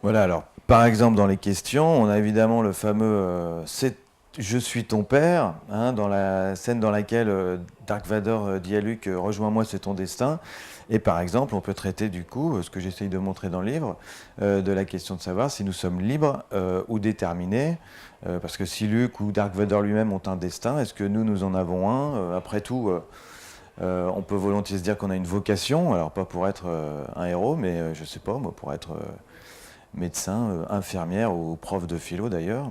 Voilà, alors par exemple dans les questions, on a évidemment le fameux Je suis ton père, hein, dans la scène dans laquelle Dark Vador dit à Luke rejoins-moi, c'est ton destin. Et par exemple, on peut traiter du coup, ce que j'essaye de montrer dans le livre, de la question de savoir si nous sommes libres ou déterminés. Parce que si Luke ou Dark Vador lui-même ont un destin, est-ce que nous en avons un Après tout, on peut volontiers se dire qu'on a une vocation, alors pas pour être un héros, mais je sais pas, moi, pour être médecin, infirmière ou prof de philo d'ailleurs.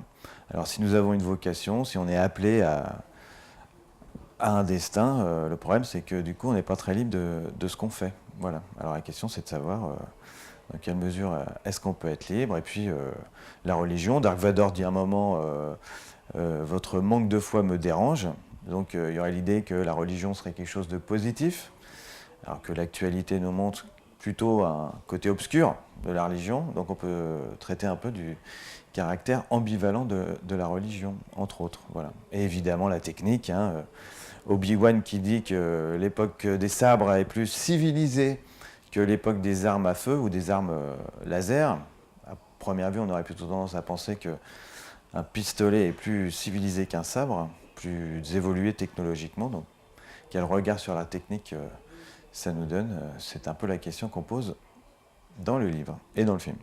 Alors si nous avons une vocation, si on est appelé à un destin, le problème c'est que du coup on n'est pas très libre de ce qu'on fait. Voilà. Alors la question c'est de savoir dans quelle mesure est-ce qu'on peut être libre. Et puis la religion, Dark Vador dit à un moment votre manque de foi me dérange. Donc il y aurait l'idée que la religion serait quelque chose de positif, alors que l'actualité nous montre plutôt un côté obscur de la religion. Donc on peut traiter un peu du caractère ambivalent de la religion, entre autres. Voilà. Et évidemment la technique, hein, Obi-Wan qui dit que l'époque des sabres est plus civilisée que l'époque des armes à feu ou des armes laser. À première vue, on aurait plutôt tendance à penser qu'un pistolet est plus civilisé qu'un sabre, plus évolué technologiquement. Donc, quel regard sur la technique ça nous donne? C'est un peu la question qu'on pose dans le livre et dans le film.